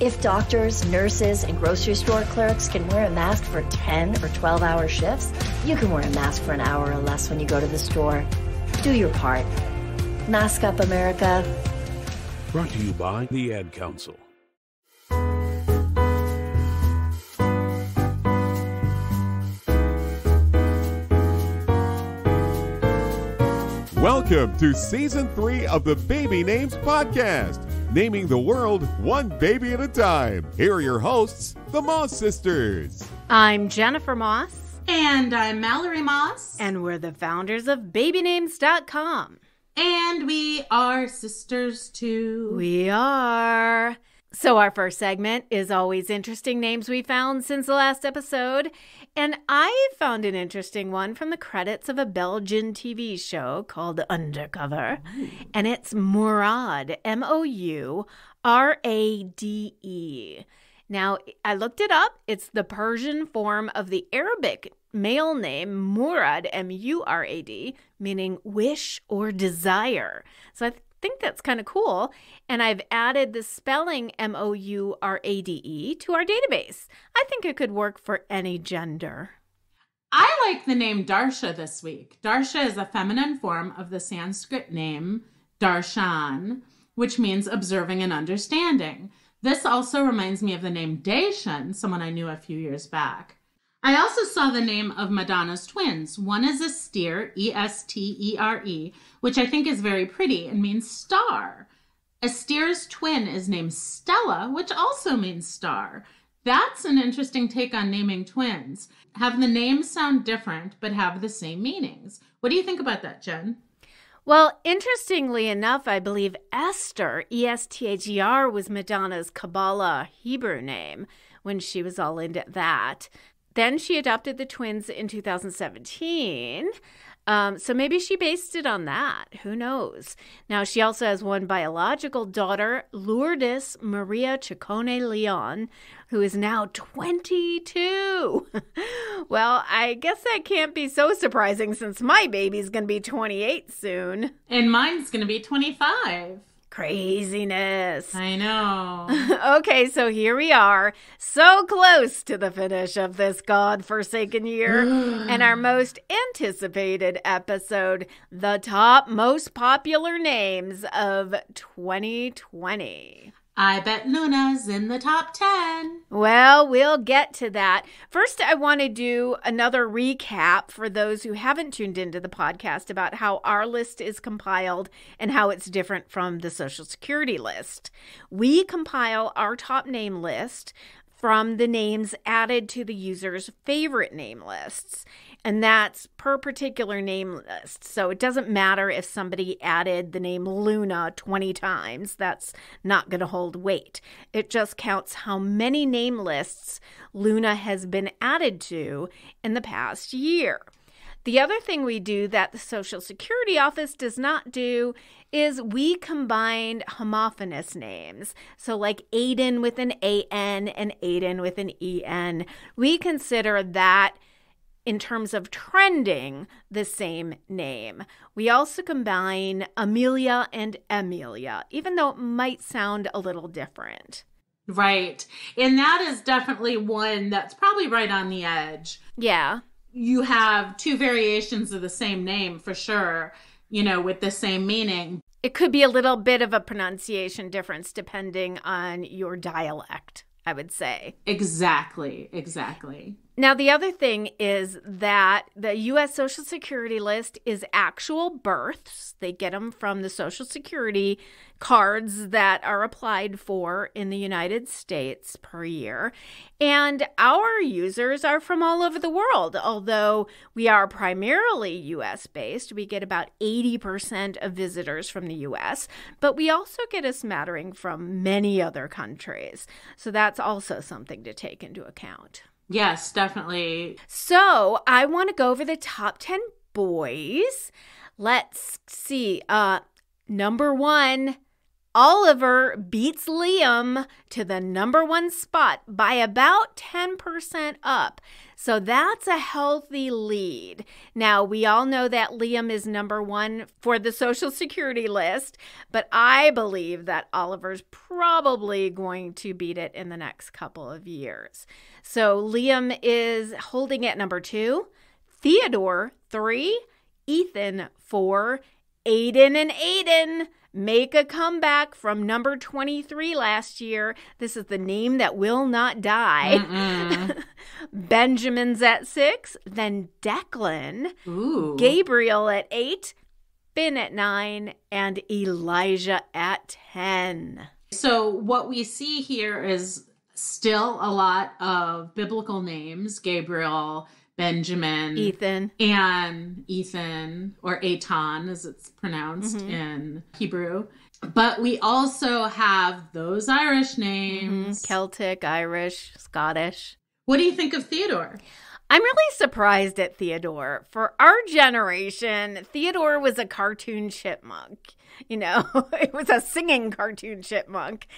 If doctors, nurses, and grocery store clerks can wear a mask for 10 or 12-hour shifts, you can wear a mask for an hour or less when you go to the store. Do your part. Mask up, America. Brought to you by the Ad Council. Welcome to Season 3 of the Baby Names podcast, naming the world one baby at a time. Here are your hosts, the Moss Sisters. I'm Jennifer Moss. And I'm Mallory Moss. And we're the founders of BabyNames.com. And we are sisters too. We are. So our first segment is always interesting names we found since the last episode. And I found an interesting one from the credits of a Belgian TV show called Undercover. Ooh. And it's Mourade, M-O-U-R-A-D-E. Now, I looked it up. It's the Persian form of the Arabic male name Mourad, M-U-R-A-D, meaning wish or desire. So I think that's kind of cool. And I've added the spelling M-O-U-R-A-D-E to our database. I think it could work for any gender. I like the name Darsha this week. Darsha is a feminine form of the Sanskrit name Darshan, which means observing and understanding. This also reminds me of the name Dacian, someone I knew a few years back. I also saw the name of Madonna's twins. One is Estere, E-S-T-E-R-E, which I think is very pretty and means star. Estere's twin is named Stella, which also means star. That's an interesting take on naming twins. Have the names sound different, but have the same meanings. What do you think about that, Jen? Well, interestingly enough, I believe Esther, E-S-T-H-E-R, was Madonna's Kabbalah Hebrew name when she was all into that. Then she adopted the twins in 2017. So maybe she based it on that. Who knows? Now, she also has one biological daughter, Lourdes Maria Ciccone Leon, who is now 22. Well, I guess that can't be so surprising since my baby's going to be 28 soon. And mine's going to be 25. Craziness. I know. Okay, so here we are, so close to the finish of this God-forsaken year, and our most anticipated episode, the top most popular names of 2020. I bet Luna's in the top 10. Well, we'll get to that. First, I want to do another recap for those who haven't tuned into the podcast about how our list is compiled and how it's different from the Social Security list. We compile our top name list from the names added to the user's favorite name lists. And that's per particular name list. So it doesn't matter if somebody added the name Luna 20 times. That's not going to hold weight. It just counts how many name lists Luna has been added to in the past year. The other thing we do that the Social Security Office does not do is we combined homophonous names. So like Aiden with an A-N and Aiden with an E-N. We consider that in terms of trending, the same name. We also combine Amelia and Emilia, even though it might sound a little different. Right. And that is definitely one that's probably right on the edge. Yeah. You have two variations of the same name for sure, with the same meaning. It could be a little bit of a pronunciation difference depending on your dialect, I would say. Exactly. Now, the other thing is that the U.S. Social Security list is actual births. They get them from the Social Security cards that are applied for in the United States per year. And our users are from all over the world. Although we are primarily U.S.-based, we get about 80% of visitors from the U.S., but we also get a smattering from many other countries. So that's also something to take into account. Yes, definitely. So I want to go over the top 10 boys. Let's see. Number 1, Oliver beats Liam to the number 1 spot by about 10% up. So that's a healthy lead. Now, we all know that Liam is number 1 for the Social Security list, but I believe that Oliver's probably going to beat it in the next couple of years. So Liam is holding at number 2, Theodore 3, Ethan 4, Aiden make a comeback from number 23 last year. This is the name that will not die. Benjamin's at 6, then Declan, Ooh. Gabriel at 8, Finn at 9, and Elijah at 10. So what we see here is still a lot of biblical names: Gabriel, Benjamin, Ethan, or Aton, as it's pronounced in Hebrew. But we also have those Irish names. Celtic, Irish, Scottish. What do you think of Theodore? I'm really surprised at Theodore. For our generation, Theodore was a cartoon chipmunk. You know, it was a singing cartoon chipmunk.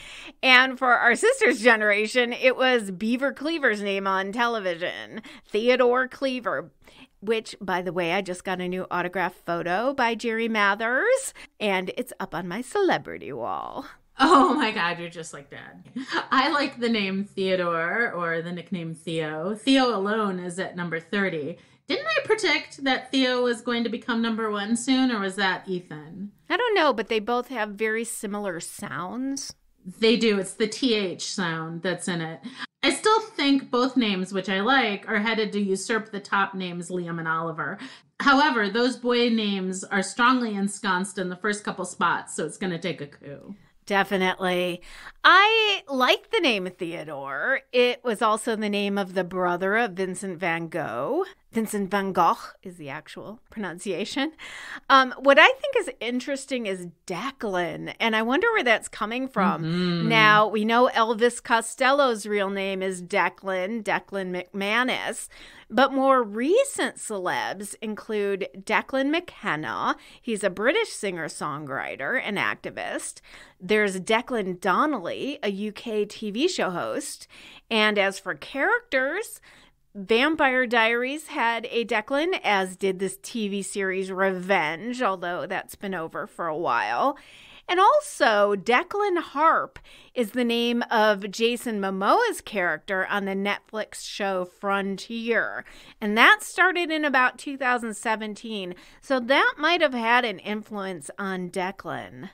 And for our sister's generation, it was Beaver Cleaver's name on television, Theodore Cleaver, which, by the way, I just got a new autographed photo by Jerry Mathers, and it's up on my celebrity wall. Oh my God, you're just like Dad. I like the name Theodore, or the nickname Theo. Theo alone is at number 30. Didn't I predict that Theo was going to become number 1 soon, or was that Ethan? I don't know, but they both have very similar sounds. They do. It's the TH sound that's in it. I still think both names, which I like, are headed to usurp the top names, Liam and Oliver. However, those boy names are strongly ensconced in the first couple spots, so it's going to take a coup. Definitely. I like the name Theodore. It was also the name of the brother of Vincent van Gogh. Vincent van Gogh is the actual pronunciation. What I think is interesting is Declan, and I wonder where that's coming from. Now, we know Elvis Costello's real name is Declan McManus, but more recent celebs include Declan McKenna. He's a British singer-songwriter and activist. There's Declan Donnelly, a UK TV show host. And as for characters, Vampire Diaries had a Declan, as did this TV series Revenge, although that's been over for a while. And also, Declan Harp is the name of Jason Momoa's character on the Netflix show Frontier. And that started in about 2017. So that might have had an influence on Declan.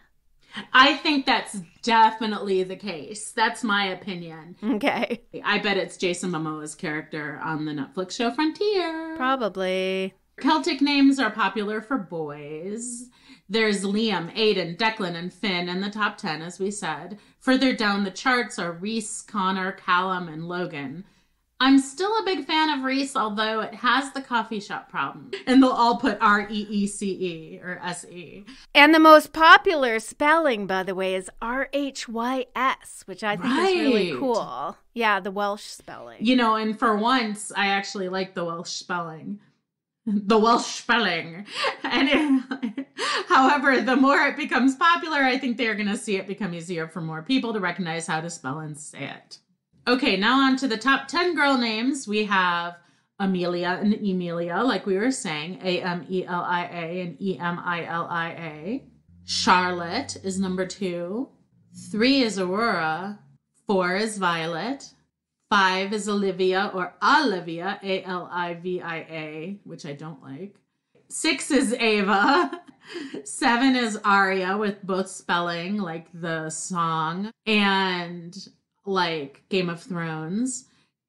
I think that's definitely the case. That's my opinion. Okay. I bet it's Jason Momoa's character on the Netflix show Frontier. Probably. Celtic names are popular for boys. There's Liam, Aiden, Declan, and Finn in the top 10, as we said. Further down the charts are Reese, Connor, Callum, and Logan. I'm still a big fan of Reese, although it has the coffee shop problem. And they'll all put R-E-E-C-E or S-E. And the most popular spelling, by the way, is R-H-Y-S, which I think is really cool. Yeah, the Welsh spelling. You know, and for once, I actually like the Welsh spelling. The Welsh spelling. And however, the more it becomes popular, I think they're going to see it become easier for more people to recognize how to spell and say it. Okay, now on to the top 10 girl names. We have Amelia and Emilia, like we were saying, A-M-E-L-I-A and E-M-I-L-I-A. Charlotte is number 2. 3 is Aurora. 4 is Violet. 5 is Olivia or Olivia, A-L-I-V-I-A, which I don't like. 6 is Ava. 7 is Aria, with both spelling, like the song, and like Game of Thrones.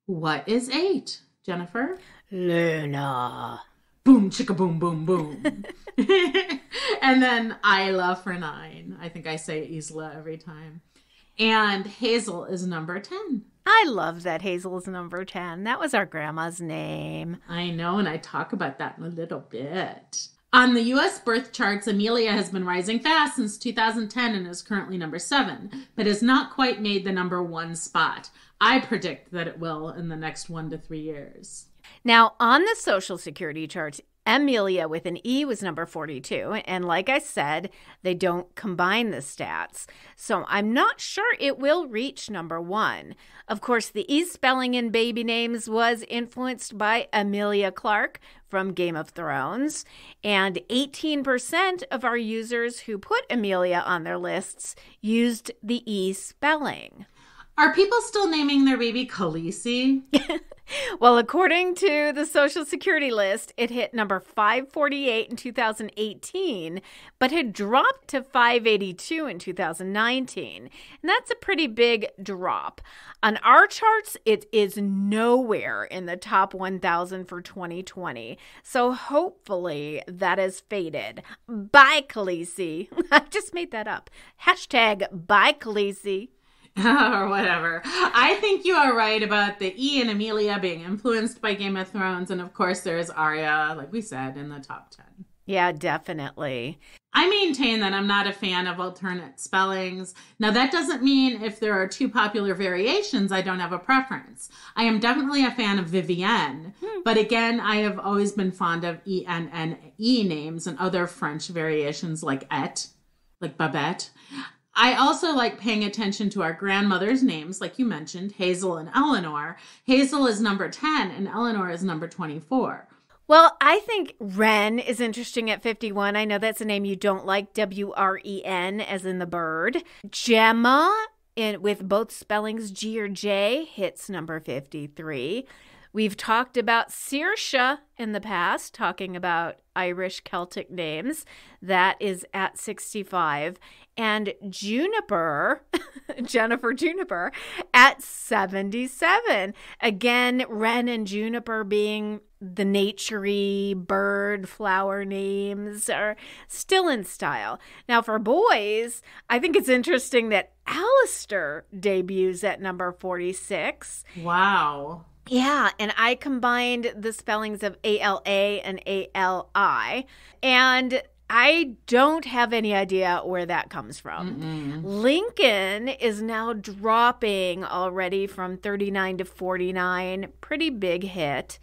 What is 8, Jennifer? Luna. Boom, chicka, boom, boom, boom. And then Isla for 9. I think I say Isla every time. And Hazel is number 10. I love that Hazel is number 10. That was our grandma's name. I know, and I talk about that in a little bit. On the U.S. birth charts, Amelia has been rising fast since 2010 and is currently number 7, but has not quite made the number 1 spot. I predict that it will in the next 1 to 3 years. Now, on the Social Security charts, Emilia with an E was number 42. And like I said, they don't combine the stats. So I'm not sure it will reach number 1. Of course, the E spelling in baby names was influenced by Emilia Clarke from Game of Thrones. And 18% of our users who put Amelia on their lists used the E spelling. Are people still naming their baby Khaleesi? Well, according to the Social Security list, it hit number 548 in 2018, but had dropped to 582 in 2019. And that's a pretty big drop. On our charts, it is nowhere in the top 1,000 for 2020. So hopefully that has faded. Bye, Khaleesi. I just made that up. Hashtag bye, Khaleesi. Or whatever. I think you are right about the E and Amelia being influenced by Game of Thrones. And of course, there's Arya, like we said, in the top 10. Yeah, definitely. I maintain that I'm not a fan of alternate spellings. Now, that doesn't mean if there are 2 popular variations, I don't have a preference. I am definitely a fan of Vivienne. But again, I have always been fond of E-N-N-E names and other French variations like Et, like Babette. I also like paying attention to our grandmothers' names, like you mentioned, Hazel and Eleanor. Hazel is number 10 and Eleanor is number 24. Well, I think Wren is interesting at 51. I know that's a name you don't like, W-R-E-N, as in the bird. Gemma, with both spellings G or J, hits number 53. We've talked about Saoirse in the past, talking about Irish Celtic names. That is at 65. And Juniper, Jennifer Juniper, at 77. Again, Wren and Juniper being the naturey bird flower names are still in style. Now for boys, I think it's interesting that Alastair debuts at number 46. Wow. Yeah, and I combined the spellings of A-L-A and A-L-I, and I don't have any idea where that comes from. Lincoln is now dropping already from 39 to 49. Pretty big hit.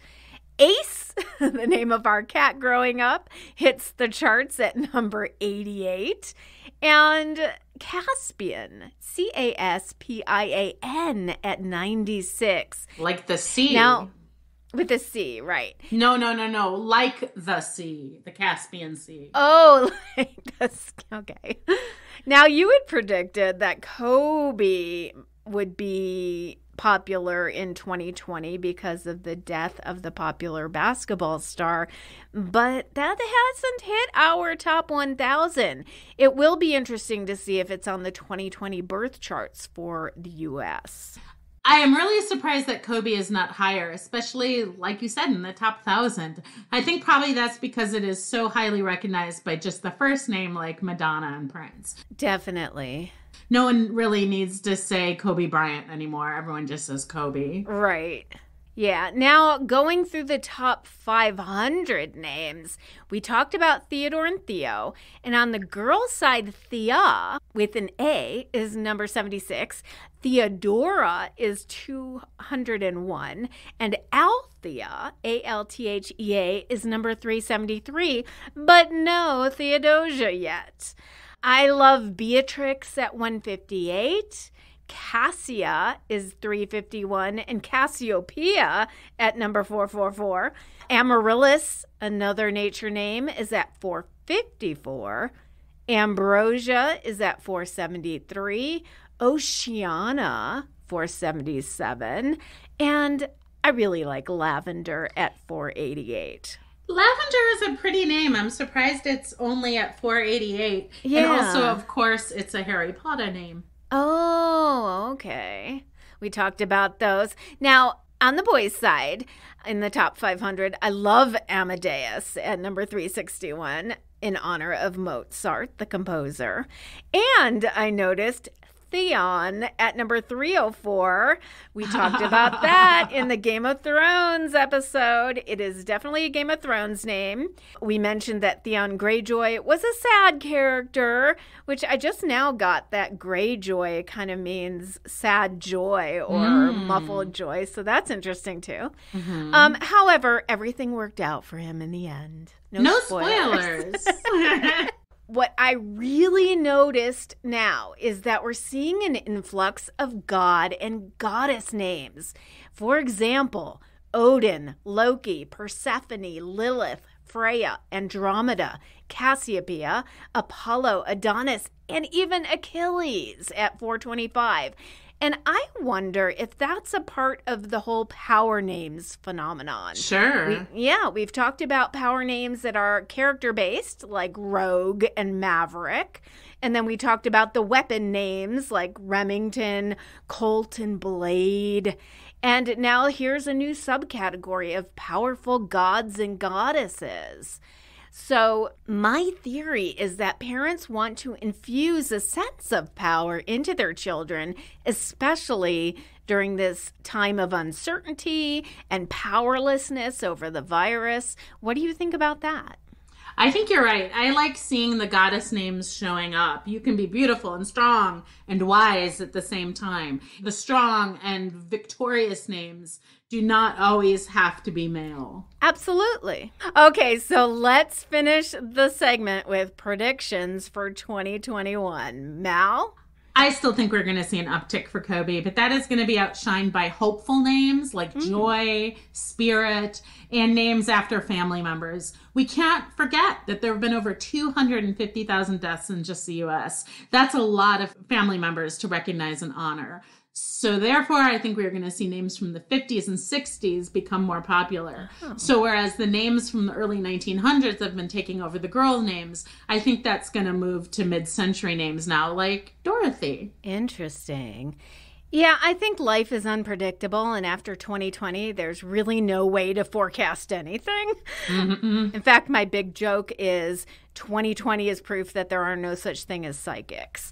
Ace, the name of our cat growing up, hits the charts at number 88. And Caspian, Caspian, at 96. Like the sea. Now, with the C, right. No. Like the sea, the Caspian Sea. Oh, like this. Okay. Now, you had predicted that Kobe would be popular in 2020 because of the death of the popular basketball star, but that hasn't hit our top 1,000. It will be interesting to see if it's on the 2020 birth charts for the U.S. I am really surprised that Kobe is not higher, especially, like you said, in the top 1,000. I think probably that's because it is so highly recognized by just the first name, like Madonna and Prince. Definitely. No one really needs to say Kobe Bryant anymore. Everyone just says Kobe. Right. Yeah. Now, going through the top 500 names, we talked about Theodore and Theo. And on the girl side, Thea, with an A, is number 76. Theodora is 201. And Althea, A-L-T-H-E-A, is number 373. But no Theodosia yet. I love Beatrix at 158. Cassia is 351, and Cassiopeia at number 444. Amaryllis, another nature name, is at 454. Ambrosia is at 473. Oceana, 477. And I really like Lavender at 488. Lavender is a pretty name. I'm surprised it's only at 488. Yeah. And also, of course, it's a Harry Potter name. Oh, okay. We talked about those. Now, on the boys' side, in the top 500, I love Amadeus at number 361 in honor of Mozart, the composer. And I noticed Theon at number 304. We talked about that in the Game of Thrones episode. It is definitely a Game of Thrones name. We mentioned that Theon Greyjoy was a sad character, which I just now got that Greyjoy kind of means sad joy or muffled joy. So that's interesting too. However, everything worked out for him in the end. No spoilers. What I really noticed now is that we're seeing an influx of god and goddess names. For example, Odin, Loki, Persephone, Lilith, Freya, Andromeda, Cassiopeia, Apollo, Adonis, and even Achilles at 425. And I wonder if that's a part of the whole power names phenomenon. Sure. We've talked about power names that are character-based, like Rogue and Maverick. And then we talked about the weapon names like Remington, Colt, and Blade. And now here's a new subcategory of powerful gods and goddesses. So my theory is that parents want to infuse a sense of power into their children, especially during this time of uncertainty and powerlessness over the virus. What do you think about that? I think you're right. I like seeing the goddess names showing up. You can be beautiful and strong and wise at the same time. The strong and victorious names do not always have to be male. Absolutely. Okay, so let's finish the segment with predictions for 2021. Mal? I still think we're going to see an uptick for Kobe, but that is going to be outshined by hopeful names like Joy, Spirit, and names after family members. We can't forget that there have been over 250,000 deaths in just the U.S. That's a lot of family members to recognize and honor. So therefore, I think we're going to see names from the 50s and 60s become more popular. Oh. So whereas the names from the early 1900s have been taking over the girl names, I think that's going to move to mid-century names now, like Dorothy. Interesting. Yeah, I think life is unpredictable, and after 2020, there's really no way to forecast anything. In fact, my big joke is 2020 is proof that there are no such thing as psychics.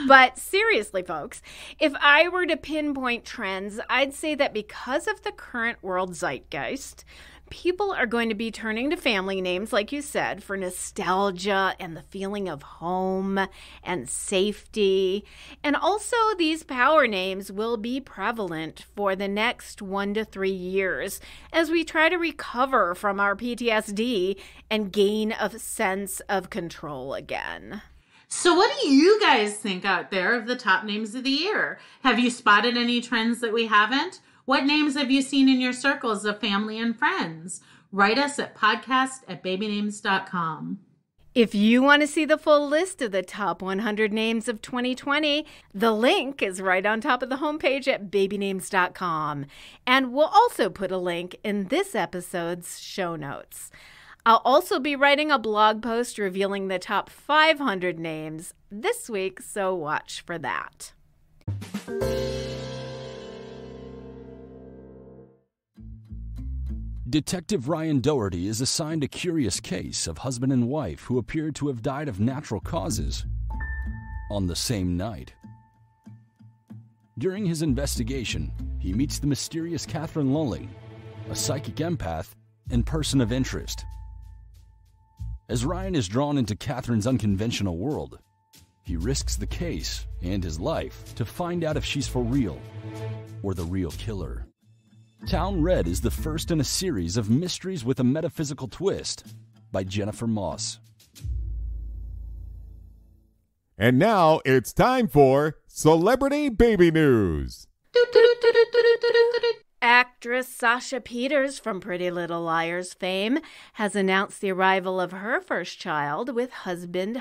But seriously, folks, if I were to pinpoint trends, I'd say that because of the current world zeitgeist, people are going to be turning to family names, like you said, for nostalgia and the feeling of home and safety. And also, these power names will be prevalent for the next 1 to 3 years as we try to recover from our PTSD and gain a sense of control again. So what do you guys think out there of the top names of the year? Have you spotted any trends that we haven't? What names have you seen in your circles of family and friends? Write us at podcast@BabyNames.com. If you want to see the full list of the top 100 names of 2020, the link is right on top of the homepage at BabyNames.com. And we'll also put a link in this episode's show notes. I'll also be writing a blog post revealing the top 500 names this week, so watch for that. Detective Ryan Doherty is assigned a curious case of husband and wife who appear to have died of natural causes on the same night. During his investigation, he meets the mysterious Catherine Lulling, a psychic empath and person of interest. As Ryan is drawn into Catherine's unconventional world, he risks the case and his life to find out if she's for real or the real killer. Town Red is the first in a series of mysteries with a metaphysical twist by Jennifer Moss. And now it's time for Celebrity Baby News. Actress Sasha Peters from Pretty Little Liars fame has announced the arrival of her first child with husband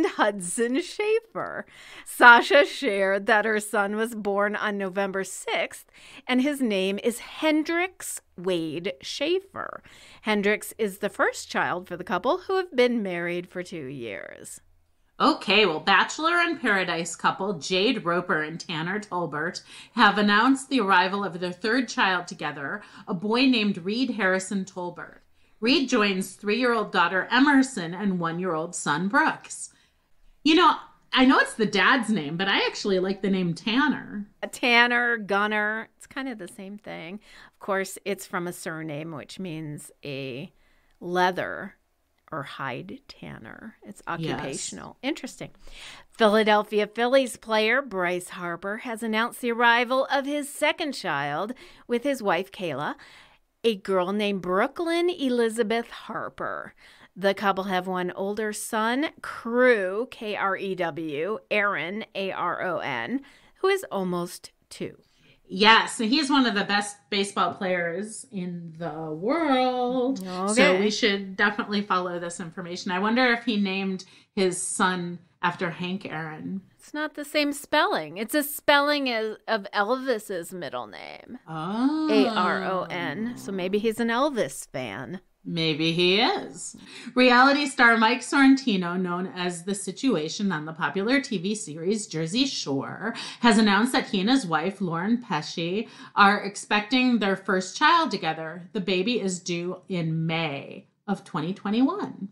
Hudson Schaefer. Sasha shared that her son was born on November 6th, and his name is Hendrix Wade Schaefer. Hendrix is the first child for the couple, who have been married for 2 years. Okay, well, Bachelor in Paradise couple Jade Roper and Tanner Tolbert have announced the arrival of their third child together, a boy named Reed Harrison Tolbert. Reed joins 3-year-old daughter Emerson and 1-year-old son Brooks. You know, I know it's the dad's name, but I actually like the name Tanner. A Tanner, Gunner, it's kind of the same thing. Of course, it's from a surname, which means a leather or hide tanner. It's occupational. Yes. Interesting. Philadelphia Phillies player Bryce Harper has announced the arrival of his second child with his wife, Kayla, a girl named Brooklyn Elizabeth Harper. The couple have one older son, Crew, K-R-E-W, Aaron, A-R-O-N, who is almost 2. Yes, and he's one of the best baseball players in the world. Okay. So we should definitely follow this information. I wonder if he named his son after Hank Aaron. It's not the same spelling. It's a spelling of Elvis's middle name. Oh. A-R-O-N. So maybe he's an Elvis fan. Maybe he is. Reality star Mike Sorrentino, known as The Situation on the popular TV series Jersey Shore, has announced that he and his wife, Lauren Pesci, are expecting their first child together. The baby is due in May of 2021.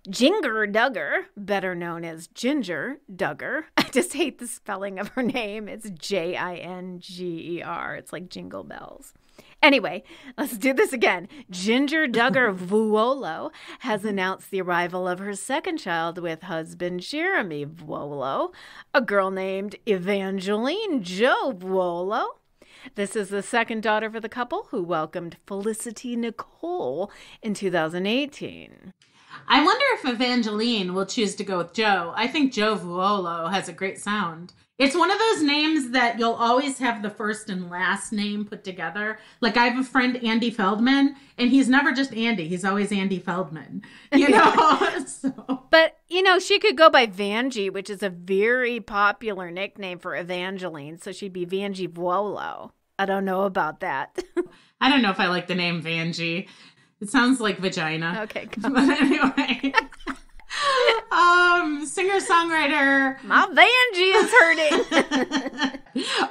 Jinger Duggar, better known as Ginger Duggar. I just hate the spelling of her name. It's J-I-N-G-E-R. It's like Jingle Bells. Anyway, let's do this again. Ginger Duggar Vuolo has announced the arrival of her second child with husband Jeremy Vuolo, a girl named Evangeline Jo Vuolo. This is the second daughter for the couple, who welcomed Felicity Nicole in 2018. I wonder if Evangeline will choose to go with Joe. I think Joe Vuolo has a great sound. It's one of those names that you'll always have the first and last name put together. Like, I have a friend, Andy Feldman, and he's never just Andy. He's always Andy Feldman, you know? But, you know, she could go by Vanjie, which is a very popular nickname for Evangeline. So she'd be Vanjie Vuolo. I don't know about that. I don't know if I like the name Vanjie. It sounds like vagina. Okay. But anyway. Singer-songwriter. My Vanjie is hurting.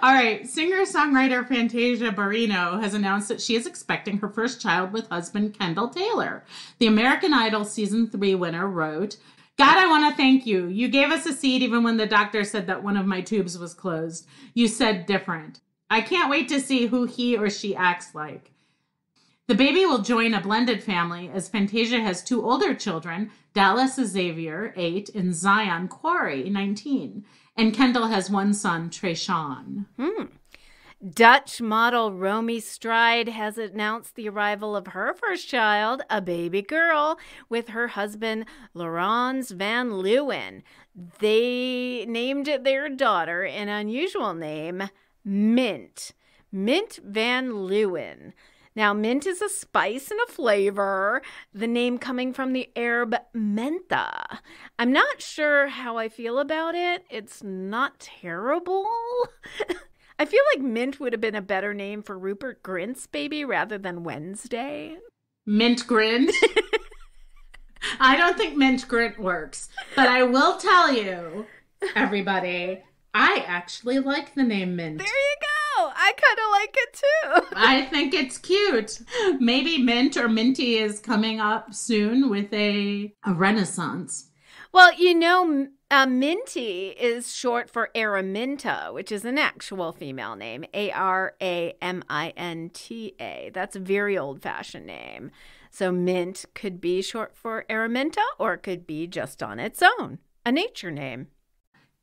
All right. Singer-songwriter Fantasia Barrino has announced that she is expecting her first child with husband Kendall Taylor. The American Idol Season 3 winner wrote, "God, I want to thank you. You gave us a seed even when the doctor said that one of my tubes was closed. You said different. I can't wait to see who he or she acts like. The baby will join a blended family as Fantasia has 2 older children, Dallas Xavier, 8, and Zion Quarry, 19. And Kendall has 1 son, Trayshawn. Dutch model Romy Stride has announced the arrival of her first child, a baby girl, with her husband, Laurens van Leeuwen. They named their daughter an unusual name, Mint. Mint van Leeuwen. Now, mint is a spice and a flavor, the name coming from the herb mentha. I'm not sure how I feel about it. It's not terrible. I feel like Mint would have been a better name for Rupert Grint's baby rather than Wednesday. Mint Grint? I don't think Mint Grint works. But I will tell you, everybody, I actually like the name Mint. There you go. I kind of like it too. I think it's cute. Maybe Mint or Minty is coming up soon with a renaissance. Well, you know, Minty is short for Araminta, which is an actual female name, Araminta. That's a very old-fashioned name. So Mint could be short for Araminta, or it could be just on its own, a nature name.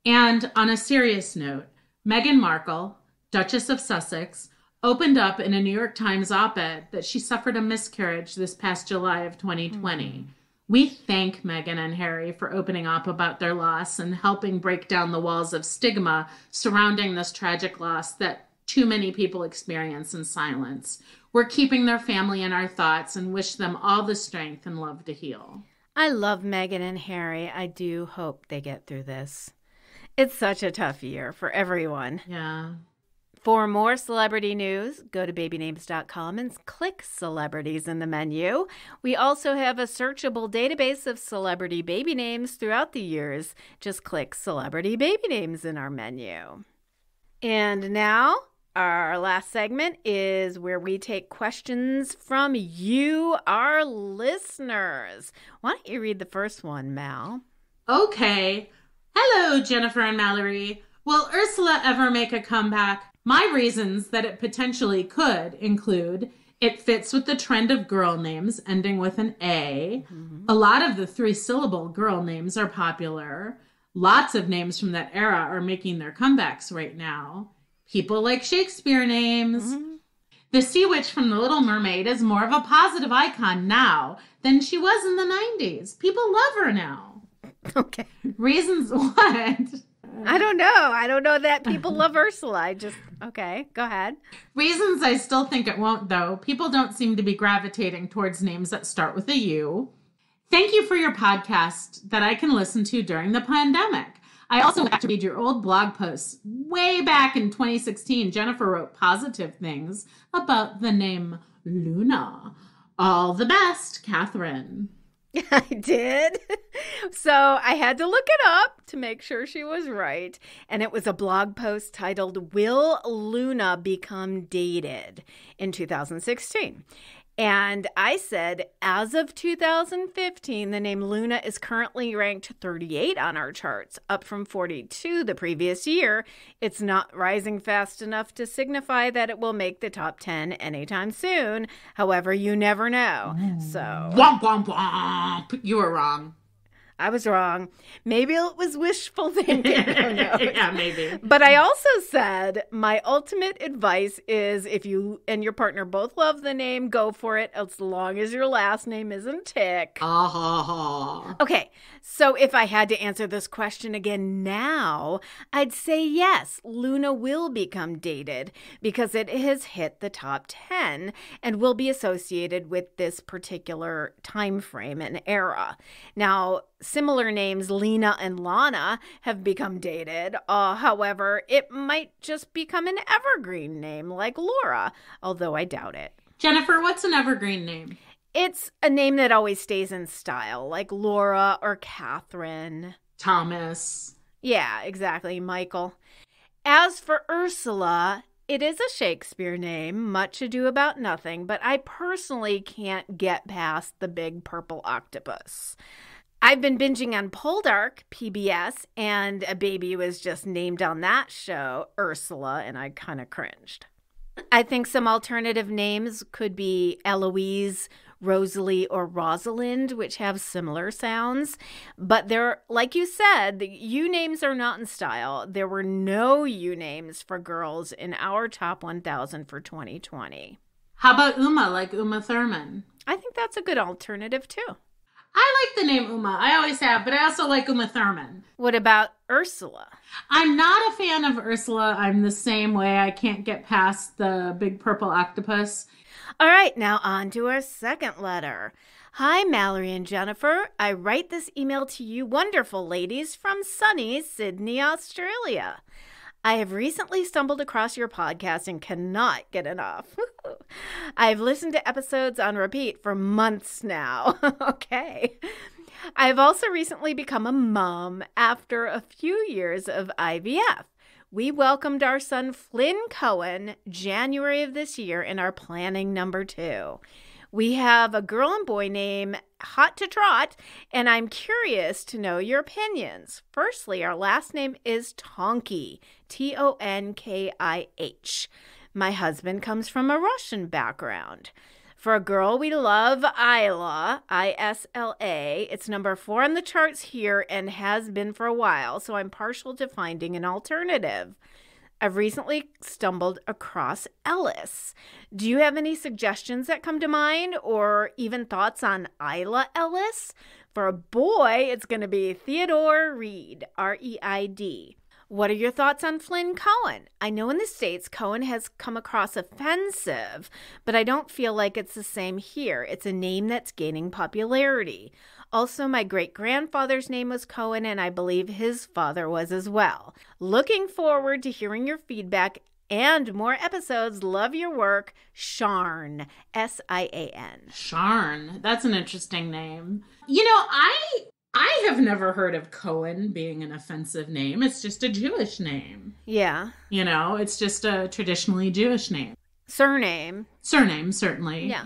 And on a serious note, Meghan Markle, Duchess of Sussex, opened up in a New York Times op-ed that she suffered a miscarriage this past July of 2020. We thank Meghan and Harry for opening up about their loss and helping break down the walls of stigma surrounding this tragic loss that too many people experience in silence. We're keeping their family in our thoughts and wish them all the strength and love to heal. I love Meghan and Harry. I do hope they get through this. It's such a tough year for everyone. Yeah. For more celebrity news, go to BabyNames.com and click Celebrities in the menu. We also have a searchable database of celebrity baby names throughout the years. Just click Celebrity Baby Names in our menu. And now, our last segment is where we take questions from you, our listeners. Why don't you read the first one, Mal? Okay. Hello, Jennifer and Mallory. Will Ursula ever make a comeback? My reasons that it potentially could include it fits with the trend of girl names ending with an A. Mm-hmm. A lot of the 3-syllable girl names are popular. Lots of names from that era are making their comebacks right now. People like Shakespeare names. Mm-hmm. The sea witch from The Little Mermaid is more of a positive icon now than she was in the 90s. People love her now. Okay. Reasons what? I don't know. I don't know that people love Ursula. Okay, go ahead. Reasons I still think it won't, though. People don't seem to be gravitating towards names that start with a U. Thank you for your podcast that I can listen to during the pandemic. I also have to read your old blog posts. Way back in 2016, Jennifer wrote positive things about the name Luna. All the best, Catherine. I did. So I had to look it up to make sure she was right. And it was a blog post titled, Will Luna Become Dated? In 2016. And I said, as of 2015, the name Luna is currently ranked 38 on our charts, up from 42 the previous year. It's not rising fast enough to signify that it will make the top 10 anytime soon. However, you never know. So, womp, womp, womp. You were wrong. I was wrong. Maybe it was wishful thinking. Yeah, maybe. But I also said my ultimate advice is if you and your partner both love the name, go for it as long as your last name isn't Tick. Okay, so if I had to answer this question again now, I'd say yes, Luna will become dated because it has hit the top 10 and will be associated with this particular time frame and era. Now, similar names, Lena and Lana, have become dated. However, it might just become an evergreen name like Laura, although I doubt it. Jennifer, what's an evergreen name? It's a name that always stays in style, like Laura or Catherine. Thomas. Yeah, exactly, Michael. As for Ursula, it is a Shakespeare name, Much Ado About Nothing, but I personally can't get past the big purple octopus. I've been binging on Poldark, PBS, and a baby was just named on that show, Ursula, and I kind of cringed. I think some alternative names could be Eloise, Rosalie, or Rosalind, which have similar sounds. But they're, like you said, the U names are not in style. There were no U names for girls in our top 1,000 for 2020. How about Uma, like Uma Thurman? I think that's a good alternative, too. I like the name Uma. I always have, but I also like Uma Thurman. What about Ursula? I'm not a fan of Ursula. I'm the same way. I can't get past the big purple octopus. All right, now on to our second letter. Hi, Mallory and Jennifer. I write this email to you wonderful ladies from sunny Sydney, Australia. I have recently stumbled across your podcast and cannot get enough. I've listened to episodes on repeat for months now. Okay. I've also recently become a mom after a few years of IVF. We welcomed our son Flynn Cohen January of this year and are planning number 2. We have a girl and boy named Hot to Trot, and I'm curious to know your opinions. Firstly, our last name is Tonkih, Tonkih. My husband comes from a Russian background. For a girl, we love Isla, Isla. It's number 4 on the charts here and has been for a while, so I'm partial to finding an alternative. I've recently stumbled across Ellis. Do you have any suggestions that come to mind or even thoughts on Isla Ellis? For a boy, it's going to be Theodore Reed, R-E-I-D. What are your thoughts on Flynn Cohen? I know in the States, Cohen has come across offensive, but I don't feel like it's the same here. It's a name that's gaining popularity. Also, my great-grandfather's name was Cohen, and I believe his father was as well. Looking forward to hearing your feedback and more episodes. Love your work. Sharn, S-I-A-N. Sharn. That's an interesting name. You know, I have never heard of Cohen being an offensive name. It's just a Jewish name. Yeah. You know, it's just a traditionally Jewish name. Surname, certainly. Yeah.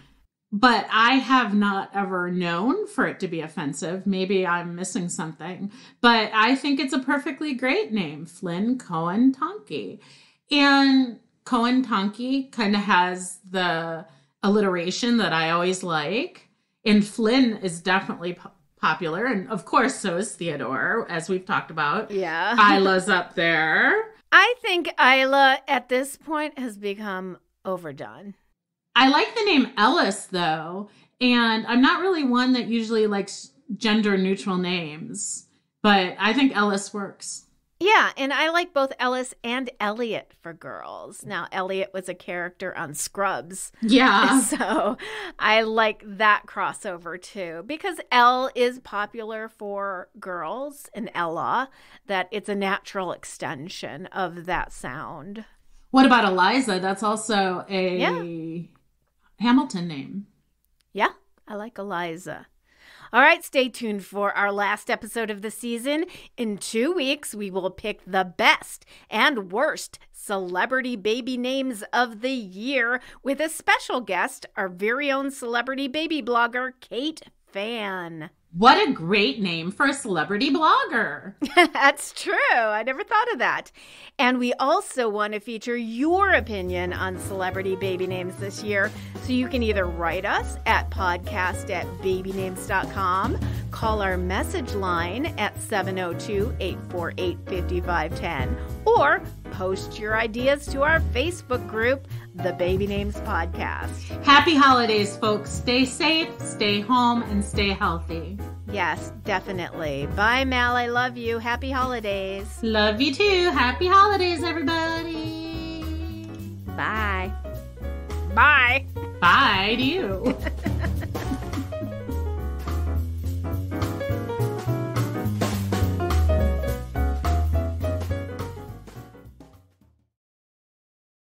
but I have not ever known for it to be offensive. Maybe I'm missing something, but I think it's a perfectly great name, Flynn Cohen Tonky. And Cohen Tonky kind of has the alliteration that I always like. And Flynn is definitely popular. And of course, so is Theodore, as we've talked about. Yeah. Isla's up there. I think Isla at this point has become overdone. I like the name Ellis, though, and I'm not really one that usually likes gender-neutral names, but I think Ellis works. Yeah, and I like both Ellis and Elliot for girls. Now, Elliot was a character on Scrubs. Yeah. So I like that crossover, too, because Elle is popular for girls, and Ella, that it's a natural extension of that sound. What about Eliza? That's also a Hamilton name. Yeah, I like Eliza. All right, stay tuned for our last episode of the season. In 2 weeks, we will pick the best and worst celebrity baby names of the year with a special guest, our very own celebrity baby blogger, Kate Fan. What a great name for a celebrity blogger. That's true. I never thought of that. And we also want to feature your opinion on celebrity baby names this year. So you can either write us at podcast@BabyNames.com, call our message line at 702-848-5510, or post your ideas to our Facebook group, The Baby Names Podcast. Happy holidays, folks. Stay safe, stay home, and stay healthy. Yes, definitely. Bye, Mal. I love you. Happy holidays. Love you too. Happy holidays, everybody. Bye. Bye. Bye to you.